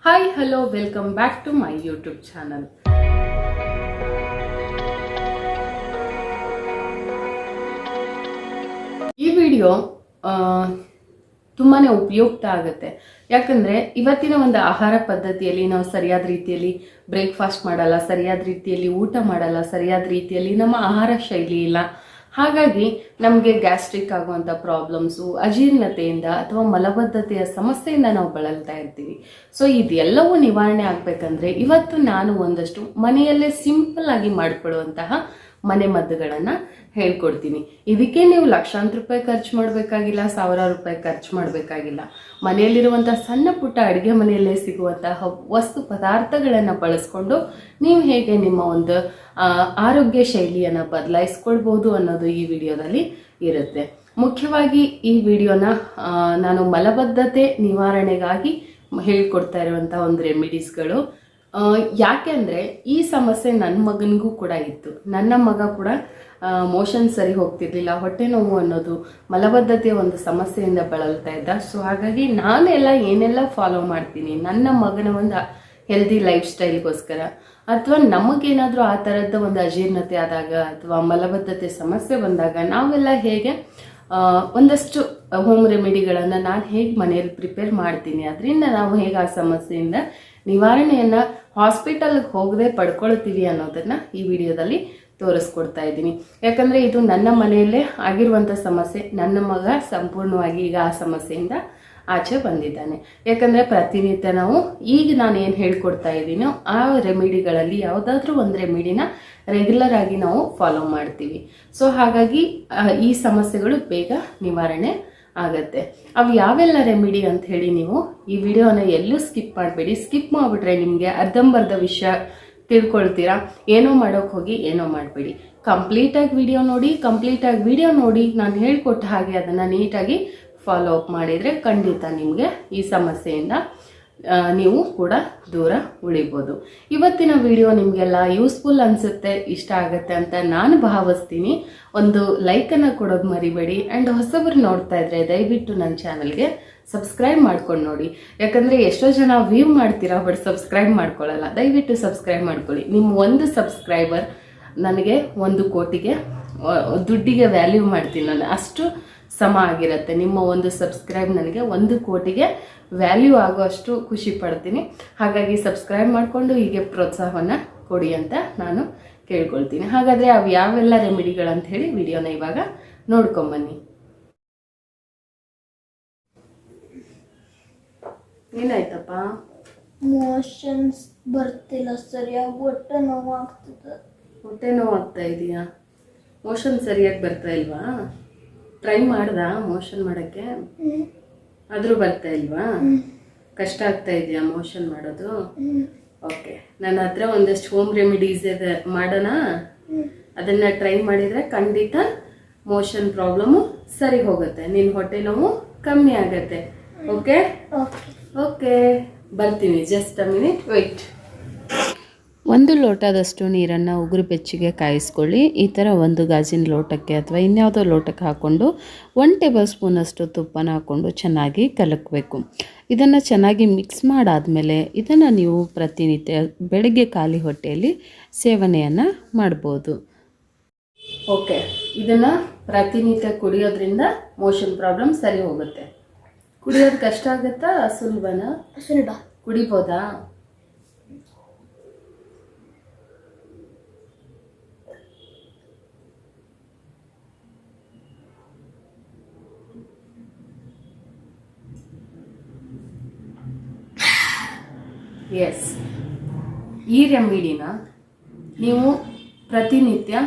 Hi hello welcome back to my YouTube channel. ಈ video ತುಂಬಾ ಉಪಯುಕ್ತ ಆಗುತ್ತೆ. ಯಾಕಂದರೆ ಇವತ್ತಿನ ಒಂದು ಆಹಾರ ಪದ್ಧತಿಯಲ್ಲಿ ನಾವು ಸರಿಯಾದ ರೀತಿಯಲ್ಲಿ ಬ್ರೇಕ್ಫಾಸ್ಟ್ ಮಾಡಲ್ಲ, ಸರಿಯಾದ ರೀತಿಯಲ್ಲಿ ಊಟ ಮಾಡಲ್ಲ, ಸರಿಯಾದ ರೀತಿಯಲ್ಲಿ ನಮ್ಮ ಆಹಾರ ಶೈಲಿ ಇಲ್ಲ. ಹಾಗಾಗಿ ನಮಗೆ ಗ್ಯಾಸ್ಟ್ರಿಕ್ ಆಗುವಂಥ ಪ್ರಾಬ್ಲಮ್ಸು, ಅಜೀರ್ಣತೆಯಿಂದ ಅಥವಾ ಮಲಬದ್ಧತೆಯ ಸಮಸ್ಯೆಯಿಂದ ನಾವು ಬಳಲ್ತಾ ಇರ್ತೀವಿ. ಸೊ ಇದೆಲ್ಲವೂ ನಿವಾರಣೆ ಆಗಬೇಕಂದ್ರೆ ಇವತ್ತು ನಾನು ಒಂದಷ್ಟು ಮನೆಯಲ್ಲೇ ಸಿಂಪಲ್ ಆಗಿ ಮಾಡಿಕೊಳ್ಳುವಂತಹ ಮನೆ ಮದ್ದುಗಳನ್ನು ಹೇಳ್ಕೊಡ್ತೀನಿ. ಇದಕ್ಕೆ ನೀವು ಲಕ್ಷಾಂತರ ರೂಪಾಯಿ ಖರ್ಚು ಮಾಡಬೇಕಾಗಿಲ್ಲ, ಸಾವಿರಾರು ರೂಪಾಯಿ ಖರ್ಚು ಮಾಡಬೇಕಾಗಿಲ್ಲ. ಮನೆಯಲ್ಲಿರುವಂಥ ಸಣ್ಣ ಪುಟ್ಟ ಅಡುಗೆ ಮನೆಯಲ್ಲೇ ಸಿಗುವಂತಹ ವಸ್ತು ಪದಾರ್ಥಗಳನ್ನು ಬಳಸ್ಕೊಂಡು ನೀವು ಹೇಗೆ ನಿಮ್ಮ ಒಂದು ಆರೋಗ್ಯ ಶೈಲಿಯನ್ನು ಬದಲಾಯಿಸ್ಕೊಳ್ಬೋದು ಅನ್ನೋದು ಈ ವಿಡಿಯೋದಲ್ಲಿ ಇರುತ್ತೆ. ಮುಖ್ಯವಾಗಿ ಈ ವಿಡಿಯೋನ ನಾನು ಮಲಬದ್ಧತೆ ನಿವಾರಣೆಗಾಗಿ ಹೇಳ್ಕೊಡ್ತಾ ಇರುವಂಥ ಒಂದು ರೆಮಿಡೀಸ್ಗಳು. ಯಾಕೆ ಅಂದರೆ ಈ ಸಮಸ್ಯೆ ನನ್ನ ಮಗನಿಗೂ ಕೂಡ ಇತ್ತು. ನನ್ನ ಮಗ ಕೂಡ ಮೋಷನ್ ಸರಿ ಹೋಗ್ತಿರ್ಲಿಲ್ಲ, ಹೊಟ್ಟೆ ನೋವು ಅನ್ನೋದು ಮಲಬದ್ಧತೆಯ ಒಂದು ಸಮಸ್ಯೆಯಿಂದ ಬಳಲ್ತಾ ಇದ್ದ. ಸೊ ಹಾಗಾಗಿ ನಾನೆಲ್ಲ ಏನೆಲ್ಲ ಫಾಲೋ ಮಾಡ್ತೀನಿ ನನ್ನ ಮಗನ ಒಂದು ಹೆಲ್ದಿ ಲೈಫ್ ಸ್ಟೈಲ್ಗೋಸ್ಕರ, ಅಥವಾ ನಮಗೇನಾದರೂ ಆ ಥರದ ಒಂದು ಅಜೀರ್ಣತೆ ಆದಾಗ ಅಥವಾ ಮಲಬದ್ಧತೆ ಸಮಸ್ಯೆ ಬಂದಾಗ ನಾವೆಲ್ಲ ಹೇಗೆ ಒಂದಷ್ಟು ಹೋಮ್ ರೆಮಿಡಿಗಳನ್ನು ನಾನು ಹೇಗೆ ಮನೆಯಲ್ಲಿ ಪ್ರಿಪೇರ್ ಮಾಡ್ತೀನಿ, ಅದರಿಂದ ನಾವು ಹೇಗೆ ಆ ಸಮಸ್ಯೆಯಿಂದ ನಿವಾರಣೆಯನ್ನು ಹಾಸ್ಪಿಟಲ್ಗೆ ಹೋಗದೆ ಪಡ್ಕೊಳ್ತೀವಿ ಅನ್ನೋದನ್ನು ಈ ವಿಡಿಯೋದಲ್ಲಿ ತೋರಿಸ್ಕೊಡ್ತಾ ಇದ್ದೀನಿ. ಯಾಕಂದರೆ ಇದು ನನ್ನ ಮನೆಯಲ್ಲೇ ಆಗಿರುವಂಥ ಸಮಸ್ಯೆ. ನನ್ನ ಮಗ ಸಂಪೂರ್ಣವಾಗಿ ಈಗ ಆ ಸಮಸ್ಯೆಯಿಂದ ಆಚೆ ಬಂದಿದ್ದಾನೆ. ಯಾಕಂದರೆ ಪ್ರತಿನಿತ್ಯ ನಾವು ಈಗ ನಾನು ಏನು ಹೇಳ್ಕೊಡ್ತಾ ಇದ್ದೀನೋ ಆ ರೆಮಿಡಿಗಳಲ್ಲಿ ಯಾವುದಾದ್ರೂ ಒಂದು ರೆಮಿಡಿನ ರೆಗ್ಯುಲರ್ ಆಗಿ ನಾವು ಫಾಲೋ ಮಾಡ್ತೀವಿ. ಸೊ ಹಾಗಾಗಿ ಈ ಸಮಸ್ಯೆಗಳು ಬೇಗ ನಿವಾರಣೆ ಆಗತ್ತೆ. ಅವು ಯಾವೆಲ್ಲ ರೆಮಿಡಿ ಅಂತ ಹೇಳಿ ನೀವು ಈ ವಿಡಿಯೋನ ಎಲ್ಲೂ ಸ್ಕಿಪ್ ಮಾಡಬೇಡಿ. ಸ್ಕಿಪ್ ಮಾಡಿಬಿಟ್ರೆ ನಿಮಗೆ ಅರ್ಧಂಬರ್ಧ ವಿಷಯ ತಿಳ್ಕೊಳ್ತೀರಾ. ಏನೋ ಮಾಡೋಕೆ ಹೋಗಿ ಏನೋ ಮಾಡಬೇಡಿ. ಕಂಪ್ಲೀಟಾಗಿ ವಿಡಿಯೋ ನೋಡಿ ನಾನು ಹೇಳ್ಕೊಟ್ಟ ಹಾಗೆ ಅದನ್ನು ನೀಟಾಗಿ ಫಾಲೋ ಅಪ್ ಮಾಡಿದರೆ ಖಂಡಿತ ನಿಮಗೆ ಈ ಸಮಸ್ಯೆಯಿಂದ ನೀವು ಕೂಡ ದೂರ ಉಳಿಬೋದು. ಇವತ್ತಿನ ವಿಡಿಯೋ ನಿಮಗೆಲ್ಲ ಯೂಸ್ಫುಲ್ ಅನಿಸುತ್ತೆ, ಇಷ್ಟ ಆಗುತ್ತೆ ಅಂತ ನಾನು ಭಾವಿಸ್ತೀನಿ. ಒಂದು ಲೈಕನ್ನು ಕೊಡೋದು ಮರಿಬೇಡಿ. ಆ್ಯಂಡ್ ಹೊಸಬರು ನೋಡ್ತಾ ಇದ್ರೆ ದಯವಿಟ್ಟು ನನ್ನ ಚಾನಲ್ಗೆ ಸಬ್ಸ್ಕ್ರೈಬ್ ಮಾಡ್ಕೊಂಡು ನೋಡಿ. ಯಾಕಂದರೆ ಎಷ್ಟೋ ಜನ ವ್ಯೂ ಮಾಡ್ತೀರಾ ಬಟ್ ಸಬ್ಸ್ಕ್ರೈಬ್ ಮಾಡ್ಕೊಳ್ಳಲ್ಲ. ದಯವಿಟ್ಟು ಸಬ್ಸ್ಕ್ರೈಬ್ ಮಾಡ್ಕೊಳ್ಳಿ. ನಿಮ್ಮ ಒಂದು ಸಬ್ಸ್ಕ್ರೈಬರ್ ನನಗೆ 1 ಕೋಟಿಗೆ ದುಡ್ಡಿಗೆ ವ್ಯಾಲ್ಯೂ ಮಾಡ್ತೀನಿ ನಾನು, ಅಷ್ಟು ಸಮ ಆಗಿರುತ್ತೆ. ನಿಮ್ಮ ಒಂದು ಸಬ್ಸ್ಕ್ರೈಬ್ ನನಗೆ 1 ಕೋಟಿಗೆ ವ್ಯಾಲ್ಯೂ ಆಗೋ ಅಷ್ಟು ಖುಷಿ ಪಡ್ತೀನಿ. ಹಾಗಾಗಿ ಸಬ್ಸ್ಕ್ರೈಬ್ ಮಾಡಿಕೊಂಡು ಹೀಗೆ ಪ್ರೋತ್ಸಾಹವನ್ನು ಕೊಡಿ ಅಂತ ನಾನು ಕೇಳ್ಕೊಳ್ತೀನಿ. ಹಾಗಾದರೆ ಅವು ಯಾವೆಲ್ಲ ರೆಮಿಡಿಗಳಂತ ಹೇಳಿ ವಿಡಿಯೋನ ಇವಾಗ ನೋಡ್ಕೊಂಬನ್ನಿ. ಏನಾಯ್ತಪ್ಪ? ಮೋಷನ್ಸ್ ಬರ್ತಿಲ್ಲ ಸರಿಯಾಗಿ, ಹೊಟ್ಟೆ ನೋವಾಗ್ತದೆ. ಹೊಟ್ಟೆ ನೋವಾಗ್ತಾ ಇದೆಯಾ? ಮೋಷನ್ ಸರಿಯಾಗಿ ಬರ್ತಾ ಇಲ್ವಾ? ಟ್ರೈ ಮಾಡ್ದಾ ಮೋಷನ್ ಮಾಡೋಕ್ಕೆ? ಆದರೂ ಬರ್ತಾ ಇಲ್ವಾ? ಕಷ್ಟ ಆಗ್ತಾ ಇದೆಯಾ ಮೋಷನ್ ಮಾಡೋದು? ಓಕೆ, ನನ್ನ ಹತ್ರ ಒಂದಷ್ಟು ಹೋಮ್ ರೆಮಿಡೀಸ್ ಇದೆ, ಮಾಡೋಣ. ಅದನ್ನು ಟ್ರೈ ಮಾಡಿದರೆ ಖಂಡಿತ ಮೋಷನ್ ಪ್ರಾಬ್ಲಮ್ಮು ಸರಿ ಹೋಗುತ್ತೆ, ನಿನ್ನ ಹೊಟ್ಟೆ ನೋವು ಕಮ್ಮಿ ಆಗುತ್ತೆ. ಓಕೆ ಓಕೆ, ಬರ್ತೀನಿ. Just a minute wait. 1 ಲೋಟದಷ್ಟು ನೀರನ್ನು ಉಗುರು ಬೆಚ್ಚಗೆ ಕಾಯಿಸ್ಕೊಳ್ಳಿ. ಈ ಥರ ಒಂದು ಗಾಜಿನ ಲೋಟಕ್ಕೆ ಅಥವಾ ಇನ್ಯಾವುದೋ ಲೋಟಕ್ಕೆ ಹಾಕ್ಕೊಂಡು 1 ಟೇಬಲ್ ಸ್ಪೂನಷ್ಟು ತುಪ್ಪನ ಹಾಕ್ಕೊಂಡು ಚೆನ್ನಾಗಿ ಕಲಕಬೇಕು. ಇದನ್ನು ಚೆನ್ನಾಗಿ ಮಿಕ್ಸ್ ಮಾಡಾದಮೇಲೆ ಇದನ್ನು ನೀವು ಪ್ರತಿನಿತ್ಯ ಬೆಳಗ್ಗೆ ಖಾಲಿ ಹೊಟ್ಟೆಯಲ್ಲಿ ಸೇವನೆಯನ್ನು ಮಾಡ್ಬೋದು. ಓಕೆ, ಇದನ್ನು ಪ್ರತಿನಿತ್ಯ ಕುಡಿಯೋದ್ರಿಂದ ಮೋಷನ್ ಪ್ರಾಬ್ಲಮ್ ಸರಿ ಹೋಗುತ್ತೆ. ಕುಡಿಯೋದು ಕಷ್ಟ ಆಗುತ್ತಾ ಸುಲಭನಾ? ಸುಲಭ, ಕುಡಿಬೋದಾ? ಎಸ್, ಈ ರೆಮಿಡಿನ ನೀವು ಪ್ರತಿನಿತ್ಯ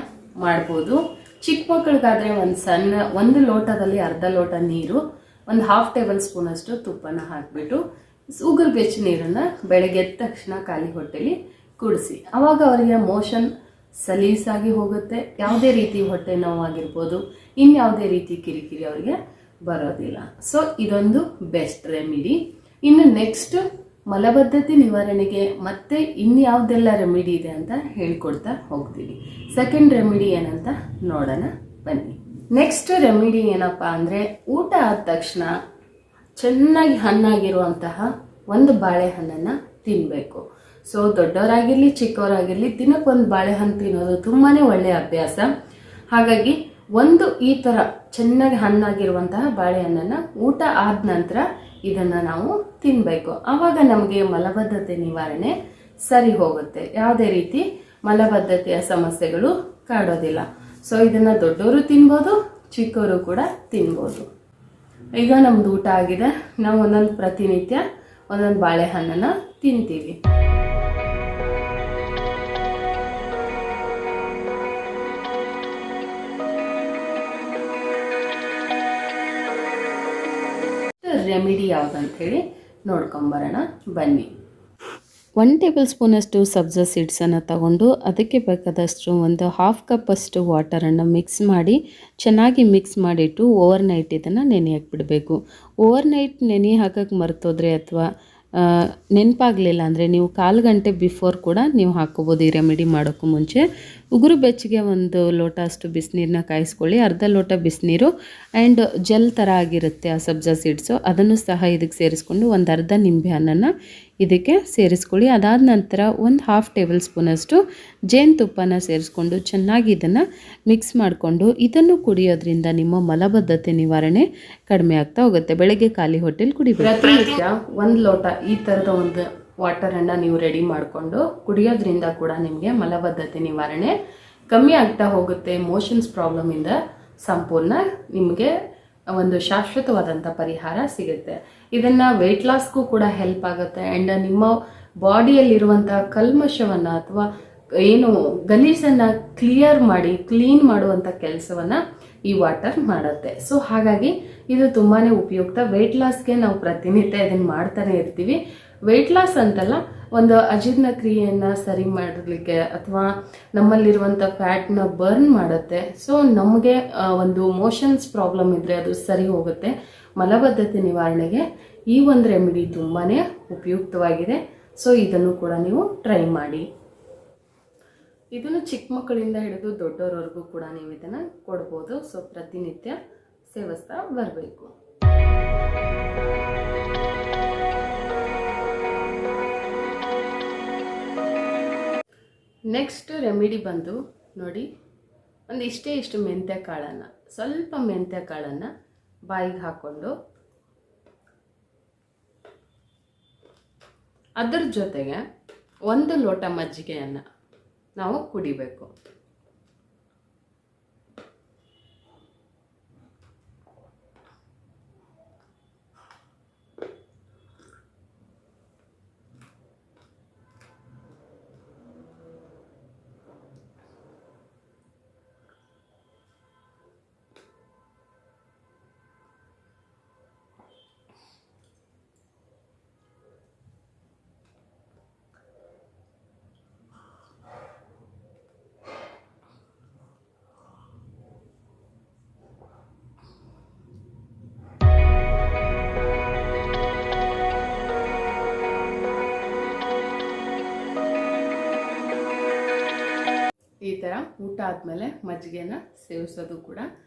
ಮಾಡ್ಬೋದು. ಚಿಕ್ಕ ಮಕ್ಕಳಿಗಾದರೆ ಒಂದು ಲೋಟದಲ್ಲಿ ಅರ್ಧ ಲೋಟ ನೀರು, 1/2 ಟೇಬಲ್ ಸ್ಪೂನಷ್ಟು ತುಪ್ಪನ ಹಾಕಿಬಿಟ್ಟು ಉಗುರು ಬೆಚ್ಚ ನೀರನ್ನು ಬೆಳಗ್ಗೆ ಎದ್ದ ತಕ್ಷಣ ಖಾಲಿ ಹೊಟ್ಟೆಲಿ ಕುಡಿಸಿ. ಆವಾಗ ಅವರಿಗೆ ಮೋಷನ್ ಸಲೀಸಾಗಿ ಹೋಗುತ್ತೆ. ಯಾವುದೇ ರೀತಿ ಹೊಟ್ಟೆ ನೋವಾಗಿರ್ಬೋದು, ಇನ್ಯಾವುದೇ ರೀತಿ ಕಿರಿಕಿರಿ ಅವರಿಗೆ ಬರೋದಿಲ್ಲ. ಸೊ ಇದೊಂದು ಬೆಸ್ಟ್ ರೆಮಿಡಿ. ಇನ್ನು ನೆಕ್ಸ್ಟ್ ಮಲಬದ್ಧತೆ ನಿವಾರಣೆಗೆ ಮತ್ತೆ ಇನ್ಯಾವುದೆಲ್ಲ ರೆಮಿಡಿ ಇದೆ ಅಂತ ಹೇಳ್ಕೊಡ್ತಾ ಹೋಗ್ತೀವಿ. ಸೆಕೆಂಡ್ ರೆಮಿಡಿ ಏನಂತ ನೋಡೋಣ ಬನ್ನಿ. ನೆಕ್ಸ್ಟ್ ರೆಮಿಡಿ ಏನಪ್ಪ ಅಂದರೆ, ಊಟ ಆದ ತಕ್ಷಣ ಚೆನ್ನಾಗಿ ಹಣ್ಣಾಗಿರುವಂತಹ ಒಂದು ಬಾಳೆಹಣ್ಣನ್ನು ತಿನ್ನಬೇಕು. ಸೊ ದೊಡ್ಡವರಾಗಿರಲಿ ಚಿಕ್ಕವರಾಗಿರಲಿ ದಿನಕ್ಕೊಂದು ಬಾಳೆಹಣ್ಣು ತಿನ್ನೋದು ತುಂಬಾ ಒಳ್ಳೆಯ ಅಭ್ಯಾಸ. ಹಾಗಾಗಿ ಒಂದು ಈ ಥರ ಚೆನ್ನಾಗಿ ಹಣ್ಣಾಗಿರುವಂತಹ ಬಾಳೆಹಣ್ಣನ್ನು ಊಟ ಆದ ನಂತರ ಇದನ್ನು ನಾವು ತಿನ್ನಬೇಕು. ಆವಾಗ ನಮಗೆ ಮಲಬದ್ಧತೆ ನಿವಾರಣೆ ಸರಿ ಹೋಗುತ್ತೆ, ಯಾವುದೇ ರೀತಿ ಮಲಬದ್ಧತೆಯ ಸಮಸ್ಯೆಗಳು ಕಾಡೋದಿಲ್ಲ. ಸೊ ಇದನ್ನು ದೊಡ್ಡವರು ತಿನ್ಬೋದು, ಚಿಕ್ಕವರು ಕೂಡ ತಿನ್ಬೋದು. ಈಗ ನಮ್ದು ಊಟ ಆಗಿದೆ, ನಾವು ಒಂದೊಂದು ಪ್ರತಿನಿತ್ಯ ಒಂದೊಂದು ಬಾಳೆಹಣ್ಣನ್ನು ತಿಂತೀವಿ. ರೆಮಿಡಿ ಯಾವುದಂತ ಹೇಳಿ ನೋಡ್ಕೊಂಬರೋಣ ಬನ್ನಿ. 1 ಟೇಬಲ್ ಸ್ಪೂನಷ್ಟು ಸಬ್ಜಾ ಸೀಡ್ಸನ್ನು ತಗೊಂಡು ಅದಕ್ಕೆ ಬೇಕಾದಷ್ಟು ಒಂದು 1/2 ಕಪ್ಪಷ್ಟು ವಾಟರನ್ನು ಮಿಕ್ಸ್ ಮಾಡಿ ಚೆನ್ನಾಗಿ ಮಿಕ್ಸ್ ಮಾಡಿಟ್ಟು ಓವರ್ನೈಟ್ ಇದನ್ನು ನೆನೆ ಹಾಕಿಬಿಡಬೇಕು. ಓವರ್ನೈಟ್ ನೆನೆ ಹಾಕಕ್ಕೆ ಮರ್ತೋದ್ರೆ ಅಥವಾ ನೆನಪಾಗಲಿಲ್ಲ ಅಂದರೆ ನೀವು 1/4 ಗಂಟೆ ಬಿಫೋರ್ ಕೂಡ ನೀವು ಹಾಕ್ಕೋಬೋದು. ಈ ರೆಮಿಡಿ ಮಾಡೋಕ್ಕೂ ಮುಂಚೆ ಉಗುರು ಬೆಚ್ಚಗೆ 1 ಲೋಟ ಅಷ್ಟು ಬಿಸಿನೀರನ್ನ ಕಾಯಿಸ್ಕೊಳ್ಳಿ. ಅರ್ಧ ಲೋಟ ಬಿಸಿನೀರು ಆ್ಯಂಡ್ ಜೆಲ್ ಥರ ಆಗಿರುತ್ತೆ ಆ ಸಬ್ಜಾ ಸೀಡ್ಸು, ಅದನ್ನು ಸಹ ಇದಕ್ಕೆ ಸೇರಿಸ್ಕೊಂಡು ಒಂದು ಅರ್ಧ ನಿಂಬೆ ಹಣ್ಣನ್ನು ಇದಕ್ಕೆ ಸೇರಿಸ್ಕೊಳ್ಳಿ. ಅದಾದ ನಂತರ 1/2 ಟೇಬಲ್ ಸ್ಪೂನಷ್ಟು ಜೇನುತುಪ್ಪನ ಸೇರಿಸ್ಕೊಂಡು ಚೆನ್ನಾಗಿ ಇದನ್ನು ಮಿಕ್ಸ್ ಮಾಡಿಕೊಂಡು ಇದನ್ನು ಕುಡಿಯೋದ್ರಿಂದ ನಿಮ್ಮ ಮಲಬದ್ಧತೆ ನಿವಾರಣೆ ಕಡಿಮೆ ಆಗ್ತಾ ಹೋಗುತ್ತೆ. ಬೆಳಗ್ಗೆ ಖಾಲಿ ಹೊಟ್ಟೆಲಿ ಕುಡಿಬೇಕು. ಪ್ರತಿನಿತ್ಯ 1 ಲೋಟ ಈ ಥರದ ಒಂದು ವಾಟರನ್ನು ನೀವು ರೆಡಿ ಮಾಡಿಕೊಂಡು ಕುಡಿಯೋದ್ರಿಂದ ಕೂಡ ನಿಮಗೆ ಮಲಬದ್ಧತೆ ನಿವಾರಣೆ ಕಮ್ಮಿ ಆಗ್ತಾ ಹೋಗುತ್ತೆ. ಮೋಷನ್ಸ್ ಪ್ರಾಬ್ಲಮಿಂದ ಸಂಪೂರ್ಣ ನಿಮಗೆ ಒಂದು ಶಾಶ್ವತವಾದಂಥ ಪರಿಹಾರ ಸಿಗುತ್ತೆ. ಇದನ್ನು ವೆಯ್ಟ್ ಲಾಸ್ಗೂ ಕೂಡ ಹೆಲ್ಪ್ ಆಗುತ್ತೆ ಆ್ಯಂಡ್ ನಿಮ್ಮ ಬಾಡಿಯಲ್ಲಿರುವಂಥ ಕಲ್ಮಶವನ್ನು ಅಥವಾ ಏನು ಗಲೀಜನ್ನು ಕ್ಲೀನ್ ಮಾಡುವಂಥ ಕೆಲಸವನ್ನು ಈ ವಾಟರ್ ಮಾಡುತ್ತೆ. ಸೊ ಹಾಗಾಗಿ ಇದು ತುಂಬಾ ಉಪಯುಕ್ತ. ವೆಯ್ಟ್ ಲಾಸ್ಗೆ ನಾವು ಪ್ರತಿನಿತ್ಯ ಇದನ್ನು ಮಾಡ್ತಾನೆ ಇರ್ತೀವಿ. ವೆಯ್ಟ್ ಲಾಸ್ ಅಂತಲ್ಲ, ಒಂದು ಅಜೀರ್ಣ ಕ್ರಿಯೆಯನ್ನು ಸರಿ ಮಾಡಲಿಕ್ಕೆ ಅಥವಾ ನಮ್ಮಲ್ಲಿರುವಂಥ ಫ್ಯಾಟ್ನ ಬರ್ನ್ ಮಾಡುತ್ತೆ. ಸೊ ನಮಗೆ ಒಂದು ಮೋಷನ್ಸ್ ಪ್ರಾಬ್ಲಮ್ ಇದ್ದರೆ ಅದು ಸರಿ ಹೋಗುತ್ತೆ. ಮಲಬದ್ಧತೆ ನಿವಾರಣೆಗೆ ಈ ಒಂದು ರೆಮಿಡಿ ತುಂಬಾ ಉಪಯುಕ್ತವಾಗಿದೆ. ಸೊ ಇದನ್ನು ಕೂಡ ನೀವು ಟ್ರೈ ಮಾಡಿ. ಇದನ್ನು ಚಿಕ್ಕ ಮಕ್ಕಳಿಂದ ಹಿಡಿದು ದೊಡ್ಡವರವರೆಗೂ ಕೂಡ ನೀವು ಇದನ್ನು ಕೊಡ್ಬೋದು. ಸೊ ಪ್ರತಿನಿತ್ಯ ಸೇವಿಸ್ತಾ ಬರಬೇಕು. ನೆಕ್ಸ್ಟ್ ರೆಮಿಡಿ ಬಂದು ನೋಡಿ, ಇಷ್ಟು ಮೆಂತ್ಯ ಕಾಳನ್ನು, ಸ್ವಲ್ಪ ಮೆಂತ್ಯ ಕಾಳನ್ನು ಬಾಯಿಗೆ ಹಾಕ್ಕೊಂಡು ಅದರ ಜೊತೆಗೆ 1 ಲೋಟ ಮಜ್ಜಿಗೆಯನ್ನು ನಾವು ಕುಡಿಬೇಕು. ಈ ಥರ ಊಟ ಆದಮೇಲೆ ಮಜ್ಜಿಗೆನ ಸೇವಿಸೋದು ಕೂಡ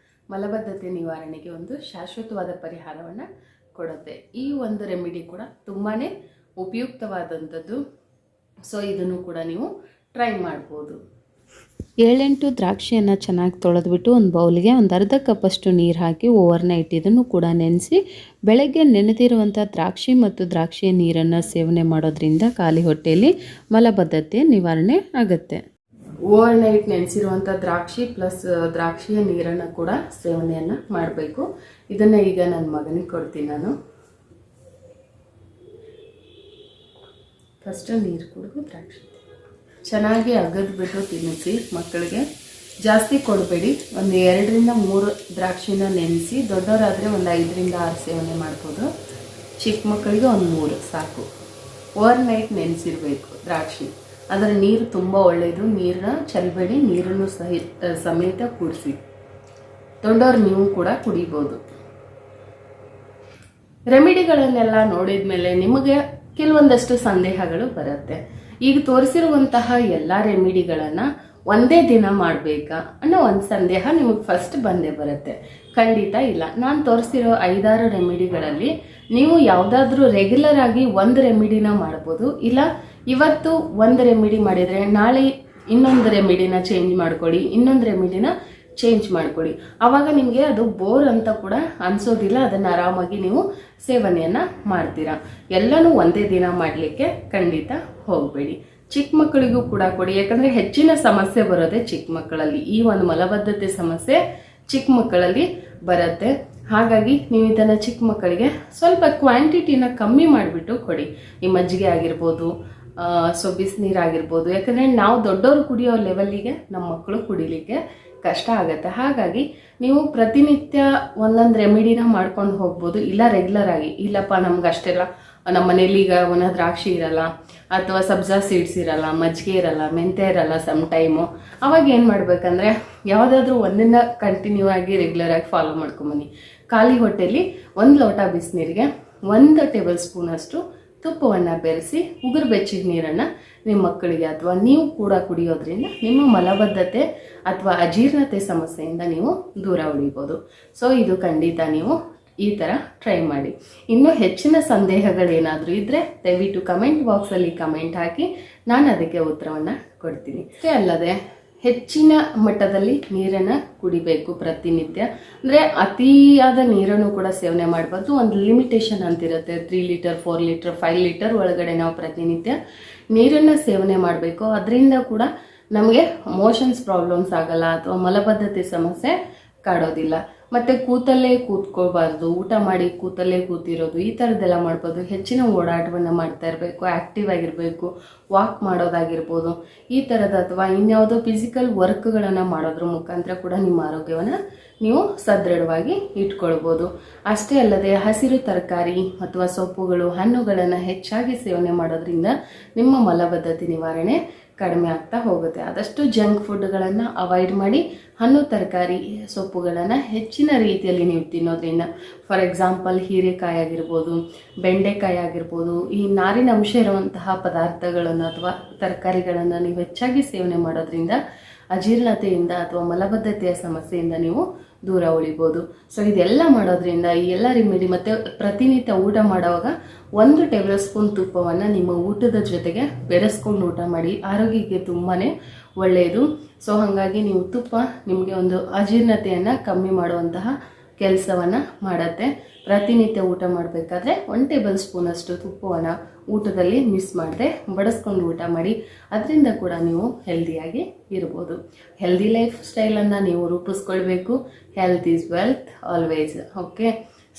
ಮಲಬದ್ಧತೆ ನಿವಾರಣೆಗೆ ಒಂದು ಶಾಶ್ವತವಾದ ಪರಿಹಾರವನ್ನು ಕೊಡುತ್ತೆ. ಈ ಒಂದು ರೆಮಿಡಿ ಕೂಡ ತುಂಬಾ ಉಪಯುಕ್ತವಾದಂಥದ್ದು. ಸೊ ಇದನ್ನು ಕೂಡ ನೀವು ಟ್ರೈ ಮಾಡ್ಬೋದು. 7-8 ದ್ರಾಕ್ಷಿಯನ್ನು ಚೆನ್ನಾಗಿ ತೊಳೆದ್ಬಿಟ್ಟು ಒಂದು ಬೌಲ್ಗೆ ಒಂದು ಅರ್ಧ ಕಪ್ಪಷ್ಟು ನೀರು ಹಾಕಿ ಓವರ್ನೈಟ್ ಇದನ್ನು ಕೂಡ ನೆನೆಸಿ ಬೆಳಗ್ಗೆ ನೆನೆದಿರುವಂಥ ದ್ರಾಕ್ಷಿ ಮತ್ತು ದ್ರಾಕ್ಷಿಯ ನೀರನ್ನು ಸೇವನೆ ಮಾಡೋದ್ರಿಂದ ಖಾಲಿ ಹೊಟ್ಟೆಯಲ್ಲಿ ಮಲಬದ್ಧತೆ ನಿವಾರಣೆ ಆಗುತ್ತೆ. ಓವರ್ನೈಟ್ ನೆನೆಸಿರುವಂಥ ದ್ರಾಕ್ಷಿ ಪ್ಲಸ್ ದ್ರಾಕ್ಷಿಯ ನೀರನ್ನು ಕೂಡ ಸೇವನೆಯನ್ನು ಮಾಡಬೇಕು. ಇದನ್ನು ಈಗ ನನ್ನ ಮಗನಿಗೆ ಕೊಡ್ತೀನಿ ನಾನು. ಫಸ್ಟ್ ನೀರು ಕುಡಿದು ದ್ರಾಕ್ಷಿ ಚೆನ್ನಾಗಿ ಅಗದ್ಬಿಟ್ಟು ತಿನ್ನಿಸಿ ಮಕ್ಕಳಿಗೆ. ಜಾಸ್ತಿ ಕೊಡಬೇಡಿ, ಒಂದು 2ರಿಂದ 3 ದ್ರಾಕ್ಷಿನ ನೆನೆಸಿ. ದೊಡ್ಡವರಾದರೆ ಒಂದು 5ರಿಂದ 6 ಸೇವನೆ ಮಾಡ್ಬೋದು. ಚಿಕ್ಕ ಮಕ್ಕಳಿಗೆ ಒಂದು 3 ಸಾಕು. ಓವರ್ನೈಟ್ ನೆನೆಸಿರಬೇಕು ದ್ರಾಕ್ಷಿ. ಅದರ ನೀರು ತುಂಬ ಒಳ್ಳೆಯದು. ನೀರನ್ನ ಚೆಲ್ಲಬೇಡಿ, ನೀರನ್ನು ಸಮೇತ ಕುಡಿಸಿ. ದೊಡ್ಡವ್ರು ನೀವು ಕೂಡ ಕುಡಿಬೋದು. ರೆಮಿಡಿಗಳನ್ನೆಲ್ಲ ನೋಡಿದ ಮೇಲೆ ನಿಮಗೆ ಕೆಲವೊಂದಷ್ಟು ಸಂದೇಹಗಳು ಬರುತ್ತೆ. ಈಗ ತೋರಿಸಿರುವಂತಹ ಎಲ್ಲ ರೆಮಿಡಿಗಳನ್ನು ಒಂದೇ ದಿನ ಮಾಡಬೇಕಾ ಅನ್ನೋ ಒಂದು ಸಂದೇಹ ನಿಮಗೆ ಫಸ್ಟ್ ಬಂದೇ ಬರುತ್ತೆ. ಖಂಡಿತ ಇಲ್ಲ. ನಾನು ತೋರಿಸಿರೋ 5-6 ರೆಮಿಡಿಗಳಲ್ಲಿ ನೀವು ಯಾವುದಾದ್ರೂ ರೆಗ್ಯುಲರ್ ಆಗಿ ಒಂದು ರೆಮಿಡಿನ ಮಾಡ್ಬೋದು, ಇಲ್ಲ ಇವತ್ತು ಒಂದು ರೆಮಿಡಿ ಮಾಡಿದರೆ ನಾಳೆ ಇನ್ನೊಂದು ರೆಮಿಡಿನ ಚೇಂಜ್ ಮಾಡ್ಕೊಳ್ಳಿ, ಇನ್ನೊಂದು ರೆಮಿಡಿನ ಚೇಂಜ್ ಮಾಡ್ಕೊಳ್ಳಿ. ಆವಾಗ ನಿಮಗೆ ಅದು ಬೋರ್ ಅಂತ ಕೂಡ ಅನ್ಸೋದಿಲ್ಲ, ಅದನ್ನು ಆರಾಮಾಗಿ ನೀವು ಸೇವನೆಯನ್ನು ಮಾಡ್ತೀರಾ. ಎಲ್ಲನೂ ಒಂದೇ ದಿನ ಮಾಡಲಿಕ್ಕೆ ಖಂಡಿತ ಹೋಗಬೇಡಿ. ಚಿಕ್ಕ ಮಕ್ಕಳಿಗೂ ಕೂಡ ಕೊಡಿ, ಯಾಕಂದರೆ ಹೆಚ್ಚಿನ ಸಮಸ್ಯೆ ಬರೋದೇ ಚಿಕ್ಕ ಮಕ್ಕಳಲ್ಲಿ. ಈ ಒಂದು ಮಲಬದ್ಧತೆ ಸಮಸ್ಯೆ ಚಿಕ್ಕ ಮಕ್ಕಳಲ್ಲಿ ಬರುತ್ತೆ. ಹಾಗಾಗಿ ನೀವು ಇದನ್ನು ಚಿಕ್ಕ ಮಕ್ಕಳಿಗೆ ಸ್ವಲ್ಪ ಕ್ವಾಂಟಿಟಿನ ಕಮ್ಮಿ ಮಾಡಿಬಿಟ್ಟು ಕೊಡಿ. ಈ ಮಜ್ಜಿಗೆ ಆಗಿರ್ಬೋದು, ಬಿಸಿನೀರಾಗಿರ್ಬೋದು. ಯಾಕಂದರೆ ನಾವು ದೊಡ್ಡವರು ಕುಡಿಯೋ ಲೆವೆಲ್ಲಿಗೆ ನಮ್ಮ ಮಕ್ಕಳು ಕುಡಿಲಿಕ್ಕೆ ಕಷ್ಟ ಆಗುತ್ತೆ. ಹಾಗಾಗಿ ನೀವು ಪ್ರತಿನಿತ್ಯ ಒಂದೊಂದು ರೆಮಿಡಿನ ಮಾಡ್ಕೊಂಡು ಹೋಗ್ಬೋದು, ಇಲ್ಲ ರೆಗ್ಯುಲರ್ ಆಗಿ. ಇಲ್ಲಪ್ಪ ನಮ್ಗೆ ಅಷ್ಟೆಲ್ಲ ನಮ್ಮ ಮನೇಲಿ ಈಗ ಒಣ ದ್ರಾಕ್ಷಿ ಇರಲ್ಲ, ಅಥವಾ ಸಬ್ಜಾ ಸೀಡ್ಸ್ ಇರಲ್ಲ, ಮಜ್ಜಿಗೆ ಇರಲ್ಲ, ಮೆಂತ್ಯ ಇರಲ್ಲ ಸಮ್ ಟೈಮು. ಅವಾಗ ಏನು ಮಾಡಬೇಕಂದ್ರೆ ಯಾವುದಾದ್ರೂ ಒಂದನ್ನು ಕಂಟಿನ್ಯೂ ಆಗಿ ರೆಗ್ಯುಲರ್ ಆಗಿ ಫಾಲೋ ಮಾಡ್ಕೊಂಬನ್ನಿ. ಖಾಲಿ ಹೊಟ್ಟೆಯಲ್ಲಿ 1 ಲೋಟ ಬಿಸಿನೀರಿಗೆ 1 ಟೇಬಲ್ ಸ್ಪೂನಷ್ಟು ತುಪ್ಪವನ್ನು ಬೆರೆಸಿ ಉಗುರು ಬೆಚ್ಚಗೆ ನೀರನ್ನು ನಿಮ್ಮ ಮಕ್ಕಳಿಗೆ ಅಥವಾ ನೀವು ಕೂಡ ಕುಡಿಯೋದ್ರಿಂದ ನಿಮ್ಮ ಮಲಬದ್ಧತೆ ಅಥವಾ ಅಜೀರ್ಣತೆ ಸಮಸ್ಯೆಯಿಂದ ನೀವು ದೂರ ಉಳಿಬೋದು. ಸೊ ಇದು ಖಂಡಿತ ನೀವು ಈ ಥರ ಟ್ರೈ ಮಾಡಿ. ಇನ್ನೂ ಹೆಚ್ಚಿನ ಸಂದೇಹಗಳೇನಾದರೂ ಇದ್ದರೆ ದಯವಿಟ್ಟು ಕಮೆಂಟ್ ಬಾಕ್ಸಲ್ಲಿ ಕಮೆಂಟ್ ಹಾಕಿ, ನಾನು ಅದಕ್ಕೆ ಉತ್ತರವನ್ನು ಕೊಡ್ತೀನಿ. ಅಷ್ಟೇ ಅಲ್ಲದೆ ಹೆಚ್ಚಿನ ಮಟ್ಟದಲ್ಲಿ ನೀರನ್ನು ಕುಡಿಬೇಕು ಪ್ರತಿನಿತ್ಯ. ಅಂದರೆ ಅತಿಯಾದ ನೀರನ್ನು ಕೂಡ ಸೇವನೆ ಮಾಡಬಾರ್ದು. ಒಂದು ಲಿಮಿಟೇಷನ್ ಅಂತಿರುತ್ತೆ, 3 ಲೀಟರ್ 4 ಲೀಟರ್ 5 ಲೀಟರ್ ಒಳಗಡೆ ನಾವು ಪ್ರತಿನಿತ್ಯ ನೀರನ್ನು ಸೇವನೆ ಮಾಡಬೇಕು. ಅದರಿಂದ ಕೂಡ ನಮಗೆ ಮೋಷನ್ಸ್ ಪ್ರಾಬ್ಲಮ್ಸ್ ಆಗಲ್ಲ ಅಥವಾ ಮಲಬದ್ಧತೆ ಸಮಸ್ಯೆ ಕಾಡೋದಿಲ್ಲ. ಮತ್ತು ಕೂತಲ್ಲೇ ಕೂತ್ಕೋಬಾರ್ದು, ಊಟ ಮಾಡಿ ಕೂತಲ್ಲೇ ಕೂತಿರೋದು, ಈ ಥರದ್ದೆಲ್ಲ ಮಾಡ್ಬೋದು. ಹೆಚ್ಚಿನ ಓಡಾಟವನ್ನು ಮಾಡ್ತಾ ಇರಬೇಕು, ಆ್ಯಕ್ಟಿವ್ ಆಗಿರಬೇಕು, ವಾಕ್ ಮಾಡೋದಾಗಿರ್ಬೋದು, ಈ ಥರದ ಅಥವಾ ಇನ್ಯಾವುದೋ ಫಿಸಿಕಲ್ ವರ್ಕ್ಗಳನ್ನು ಮಾಡೋದ್ರ ಮುಖಾಂತರ ಕೂಡ ನಿಮ್ಮ ಆರೋಗ್ಯವನ್ನು ನೀವು ಸದೃಢವಾಗಿ ಇಟ್ಕೊಳ್ಬೋದು. ಅಷ್ಟೇ ಅಲ್ಲದೆ ಹಸಿರು ತರಕಾರಿ ಅಥವಾ ಸೊಪ್ಪುಗಳು, ಹಣ್ಣುಗಳನ್ನು ಹೆಚ್ಚಾಗಿ ಸೇವನೆ ಮಾಡೋದ್ರಿಂದ ನಿಮ್ಮ ಮಲಬದ್ಧತೆ ನಿವಾರಣೆ ಕಡಿಮೆ ಆಗ್ತಾ ಹೋಗುತ್ತೆ. ಆದಷ್ಟು ಜಂಕ್ ಫುಡ್ಗಳನ್ನು ಅವಾಯ್ಡ್ ಮಾಡಿ ಹಣ್ಣು ತರಕಾರಿ ಸೊಪ್ಪುಗಳನ್ನು ಹೆಚ್ಚಿನ ರೀತಿಯಲ್ಲಿ ನೀವು ತಿನ್ನೋದ್ರಿಂದ, ಫಾರ್ ಎಕ್ಸಾಂಪಲ್ ಹೀರೆಕಾಯಿ ಆಗಿರ್ಬೋದು, ಬೆಂಡೆಕಾಯಿ ಆಗಿರ್ಬೋದು, ಈ ನಾರಿನ ಅಂಶ ಇರುವಂತಹ ಪದಾರ್ಥಗಳನ್ನು ಅಥವಾ ತರಕಾರಿಗಳನ್ನು ನೀವು ಹೆಚ್ಚಾಗಿ ಸೇವನೆ ಮಾಡೋದ್ರಿಂದ ಅಜೀರ್ಣತೆಯಿಂದ ಅಥವಾ ಮಲಬದ್ಧತೆಯ ಸಮಸ್ಯೆಯಿಂದ ನೀವು ದೂರ ಉಳಿಬೋದು. ಸೊ ಇದೆಲ್ಲ ಮಾಡೋದ್ರಿಂದ ಈ ಎಲ್ಲ ರೆಮಿಡಿ, ಮತ್ತು ಪ್ರತಿನಿತ್ಯ ಊಟ ಮಾಡುವಾಗ 1 ಟೇಬಲ್ ಸ್ಪೂನ್ ತುಪ್ಪವನ್ನು ನಿಮ್ಮ ಊಟದ ಜೊತೆಗೆ ಬೆರೆಸ್ಕೊಂಡು ಊಟ ಮಾಡಿ, ಆರೋಗ್ಯಕ್ಕೆ ತುಂಬಾ ಒಳ್ಳೆಯದು. ಸೊ ಹಾಗಾಗಿ ನೀವು ತುಪ್ಪ ನಿಮಗೆ ಒಂದು ಅಜೀರ್ಣತೆಯನ್ನು ಕಮ್ಮಿ ಮಾಡುವಂತಹ ಕೆಲಸವನ್ನು ಮಾಡುತ್ತೆ. ಪ್ರತಿನಿತ್ಯ ಊಟ ಮಾಡಬೇಕಾದ್ರೆ 1 ಟೇಬಲ್ ಸ್ಪೂನಷ್ಟು ತುಪ್ಪವನ್ನು ಊಟದಲ್ಲಿ ಮಿಸ್ ಮಾಡದೆ ಬಡಿಸ್ಕೊಂಡು ಊಟ ಮಾಡಿ. ಅದರಿಂದ ಕೂಡ ನೀವು ಹೆಲ್ದಿಯಾಗಿ ಇರ್ಬೋದು. ಹೆಲ್ದಿ ಲೈಫ್ ಸ್ಟೈಲನ್ನು ನೀವು ರೂಪಿಸ್ಕೊಳ್ಬೇಕು. Health is wealth always. Okay,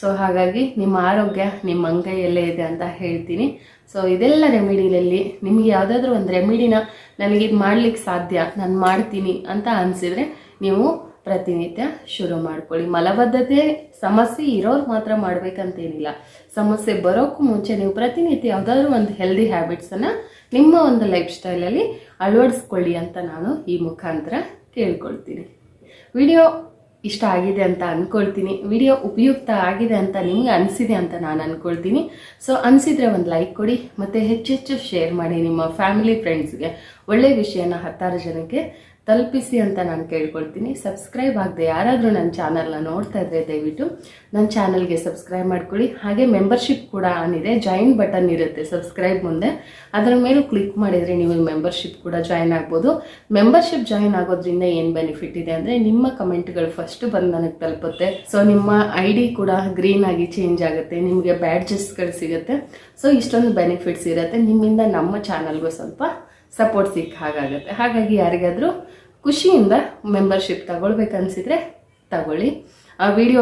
so ಹಾಗಾಗಿ ನಿಮ್ಮ ಆರೋಗ್ಯ ನಿಮ್ಮ ಅಂಗೈಯಲ್ಲೇ ಇದೆ ಅಂತ ಹೇಳ್ತೀನಿ. ಸೊ ಇದೆಲ್ಲ ರೆಮಿಡಿನಲ್ಲಿ ನಿಮಗೆ ಯಾವುದಾದ್ರೂ ಒಂದು ರೆಮಿಡಿನ ನನಗಿದು ಮಾಡ್ಲಿಕ್ಕೆ ಸಾಧ್ಯ, ನಾನು ಮಾಡ್ತೀನಿ ಅಂತ ಅನಿಸಿದರೆ ನೀವು ಪ್ರತಿನಿತ್ಯ ಶುರು ಮಾಡ್ಕೊಳ್ಳಿ. ಮಲಬದ್ಧತೆ ಸಮಸ್ಯೆ ಇರೋರು ಮಾತ್ರ ಮಾಡಬೇಕಂತೇನಿಲ್ಲ. ಸಮಸ್ಯೆ ಬರೋಕ್ಕೂ ಮುಂಚೆ ನೀವು ಪ್ರತಿನಿತ್ಯ ಯಾವುದಾದ್ರೂ ಒಂದು ಹೆಲ್ದಿ ಹ್ಯಾಬಿಟ್ಸನ್ನು ನಿಮ್ಮ ಒಂದು ಲೈಫ್ ಸ್ಟೈಲಲ್ಲಿ ಅಳವಡಿಸ್ಕೊಳ್ಳಿ ಅಂತ ನಾನು ಈ ಮುಖಾಂತರ ಕೇಳ್ಕೊಳ್ತೀನಿ. ವಿಡಿಯೋ ಇಷ್ಟ ಆಗಿದೆ ಅಂತ ಅಂದ್ಕೊಳ್ತೀನಿ. ವಿಡಿಯೋ ಉಪಯುಕ್ತ ಆಗಿದೆ ಅಂತ ನಿಮ್ಗೆ ಅನಿಸಿದೆ ಅಂತ ನಾನು ಅಂದ್ಕೊಳ್ತೀನಿ. ಸೊ ಅನಿಸಿದರೆ ಒಂದು ಲೈಕ್ ಕೊಡಿ, ಮತ್ತು ಹೆಚ್ಚೆಚ್ಚು ಶೇರ್ ಮಾಡಿ ನಿಮ್ಮ ಫ್ಯಾಮಿಲಿ ಫ್ರೆಂಡ್ಸ್ಗೆ. ಒಳ್ಳೆಯ ವಿಷಯನ 10 ಜನಕ್ಕೆ ತಲುಪಿಸಿ ಅಂತ ನಾನು ಕೇಳ್ಕೊಳ್ತೀನಿ. ಸಬ್ಸ್ಕ್ರೈಬ್ ಆಗದೆ ಯಾರಾದರೂ ನನ್ನ ಚಾನಲ್ನ ನೋಡ್ತಾ ಇದ್ದರೆ ದಯವಿಟ್ಟು ನನ್ನ ಚಾನಲ್ಗೆ ಸಬ್ಸ್ಕ್ರೈಬ್ ಮಾಡ್ಕೊಳ್ಳಿ. ಹಾಗೆ ಮೆಂಬರ್ಶಿಪ್ ಕೂಡ ಆನ್ ಇದೆ, ಜಾಯಿನ್ ಬಟನ್ ಇರುತ್ತೆ ಸಬ್ಸ್ಕ್ರೈಬ್ ಮುಂದೆ, ಅದರ ಮೇಲೂ ಕ್ಲಿಕ್ ಮಾಡಿದರೆ ನೀವು ಮೆಂಬರ್ಶಿಪ್ ಕೂಡ ಜಾಯಿನ್ ಆಗ್ಬೋದು. ಮೆಂಬರ್ಶಿಪ್ ಜಾಯಿನ್ ಆಗೋದ್ರಿಂದ ಏನು ಬೆನಿಫಿಟ್ ಇದೆ ಅಂದರೆ ನಿಮ್ಮ ಕಮೆಂಟ್ಗಳು ಫಸ್ಟ್ ಬಂದು ನನಗೆ ತಲುಪುತ್ತೆ. ಸೊ ನಿಮ್ಮ ID ಕೂಡ ಗ್ರೀನ್ ಆಗಿ ಚೇಂಜ್ ಆಗುತ್ತೆ, ನಿಮಗೆ ಬ್ಯಾಡ್ಜಸ್ಗಳು ಸಿಗುತ್ತೆ. ಸೊ ಇಷ್ಟೊಂದು ಬೆನಿಫಿಟ್ಸ್ ಇರುತ್ತೆ. ನಿಮ್ಮಿಂದ ನಮ್ಮ ಚಾನಲ್ಗೂ ಸ್ವಲ್ಪ ಸಪೋರ್ಟ್ ಸಿಕ್ಕ ಹಾಗಾಗುತ್ತೆ. ಹಾಗಾಗಿ ಯಾರಿಗಾದರೂ ಖುಷಿಯಿಂದ ಮೆಂಬರ್ಶಿಪ್ ತಗೊಳ್ಬೇಕನ್ಸಿದ್ರೆ ತಗೊಳ್ಳಿ. ಆ ವಿಡಿಯೋ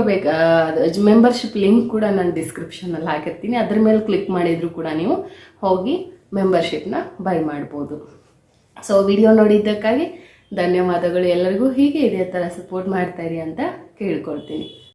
ಮೆಂಬರ್ಶಿಪ್ ಲಿಂಕ್ ಕೂಡ ನಾನು ಡಿಸ್ಕ್ರಿಪ್ಷನಲ್ಲಿ ಹಾಕಿರ್ತೀನಿ. ಅದ್ರ ಮೇಲೆ ಕ್ಲಿಕ್ ಮಾಡಿದರೂ ಕೂಡ ನೀವು ಹೋಗಿ ಮೆಂಬರ್ಶಿಪ್ನ ಬೈ ಮಾಡ್ಬೋದು. ಸೊ ವಿಡಿಯೋ ನೋಡಿದ್ದಕ್ಕಾಗಿ ಧನ್ಯವಾದಗಳು ಎಲ್ಲರಿಗೂ. ಹೀಗೆ ಇದೇ ಥರ ಸಪೋರ್ಟ್ ಮಾಡ್ತಾಯಿರಿ ಅಂತ ಕೇಳ್ಕೊಳ್ತೀನಿ.